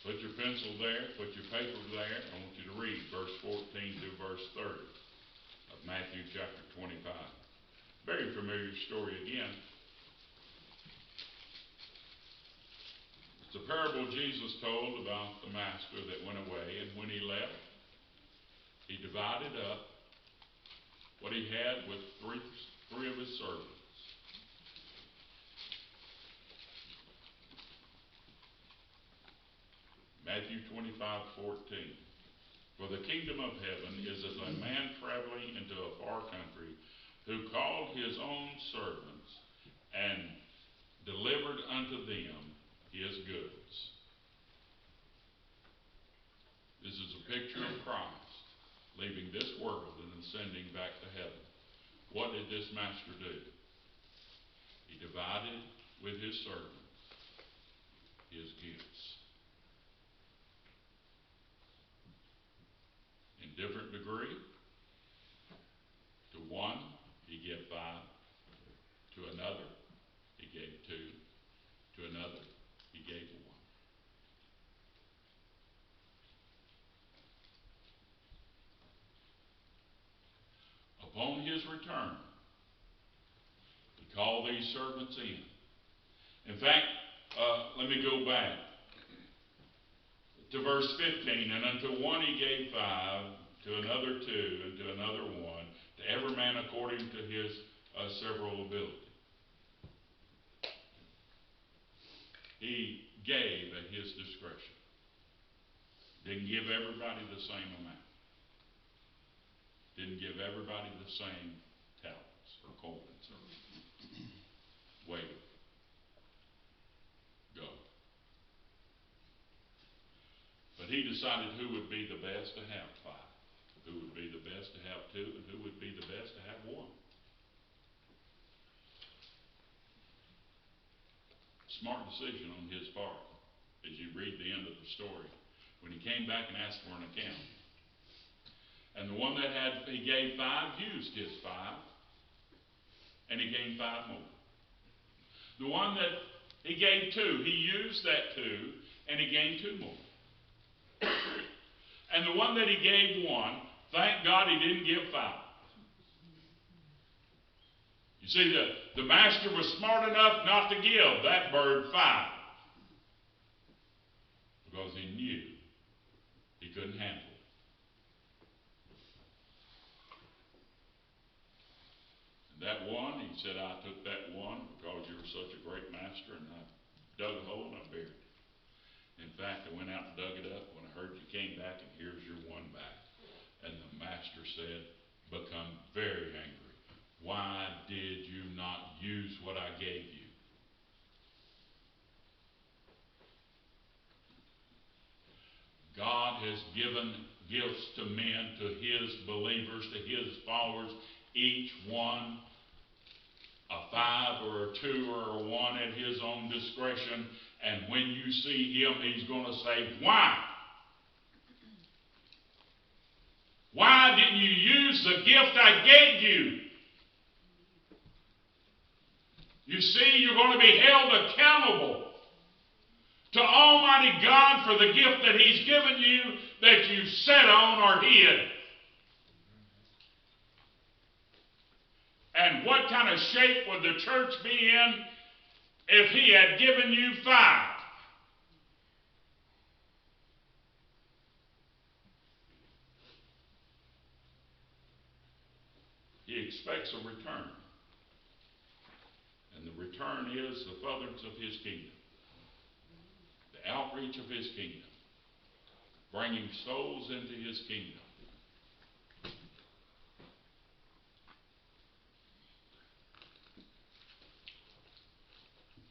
Put your pencil there, put your paper there. I want you to read verse 14 to verse 30 of Matthew chapter 25. Very familiar story again. It's a parable Jesus told about the master that went away, and when he left, he divided up what he had with three of his servants. Matthew 25:14. For the kingdom of heaven is as a man traveling into a far country, who called his own servants and delivered unto them his goods. This is a picture of Christ leaving this world and ascending back to heaven. What did this master do? He divided with his servants his gifts. In different degree. To one, he gave 5. To another, he gave 2. To another, he gave 1. Upon his return, he called these servants in. In fact, let me go back to verse 15. And unto one he gave 5, to another 2, and to another 1, to every man according to his several ability. He gave at his discretion. Didn't give everybody the same amount. Didn't give everybody the same talents or coins or weight. Go. But he decided who would be the best to have 5, who would be the best to have 2, and who would be the best to have 1. Smart decision on his part, as you read the end of the story, when he came back and asked for an account. And the one that he gave 5 used his 5, and he gained 5 more. The one that he gave 2, he used that 2, and he gained 2 more. And the one that he gave 1, thank God he didn't give 5. You see, the master was smart enough not to give that bird 5. Because he knew he couldn't handle it. And that one, he said, I took that one because you were such a great master, and I dug a hole and I buried it. In fact, I went out and dug it up when I heard you came back, and here's your 1 back. And the master said, become very angry. Why did you not use what I gave you? God has given gifts to men, to his believers, to his followers, each one a 5 or a 2 or a 1 at his own discretion. And when you see him, he's going to say, why? Why didn't you use the gift I gave you? You see, you're going to be held accountable to Almighty God for the gift that he's given you that you sat on or hid. And what kind of shape would the church be in if he had given you 5? He expects a return. And the return is the furtherance of his kingdom. The outreach of his kingdom. Bringing souls into his kingdom.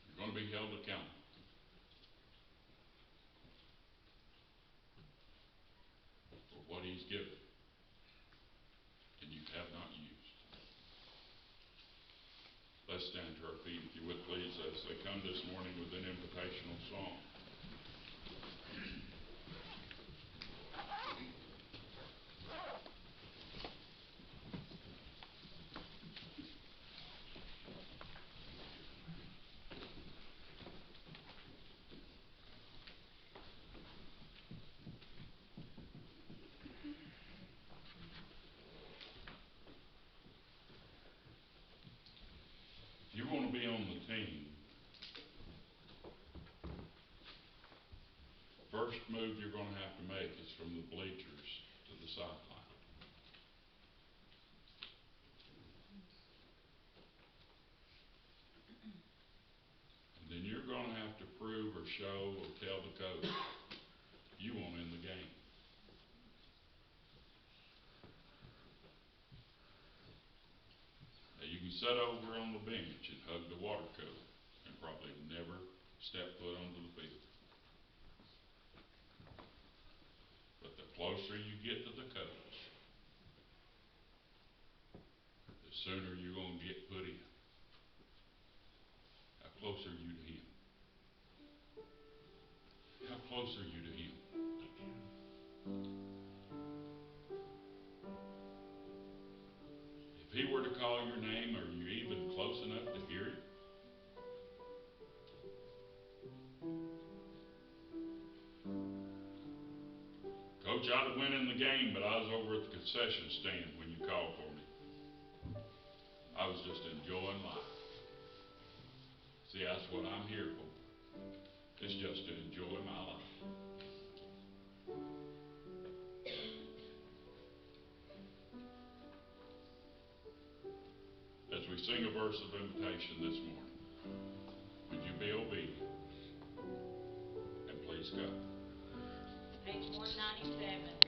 You're going to be held accountable. For what he's given. And you have not used. Let's stand to our feet, if you would please, as they come this morning with an invitational song. first move you're going to have to make is from the bleachers to the sideline. And then you're going to have to prove or show or tell the coach you won't end the game. Now you can sit over on the bench and hug the water cooler and probably never step foot onto the field. But the closer you get to the coach, the sooner you're going to get put in. How close are you to him? How close are you to him? If he were to call your name, are you even close enough to hear it? Coach, I'd have went in the game, but I was over at the concession stand when you called for me. I was just enjoying life. See, that's what I'm here for. It's just to enjoy my life. As we sing a verse of invitation this morning, would you be obedient? And please God. Page 197.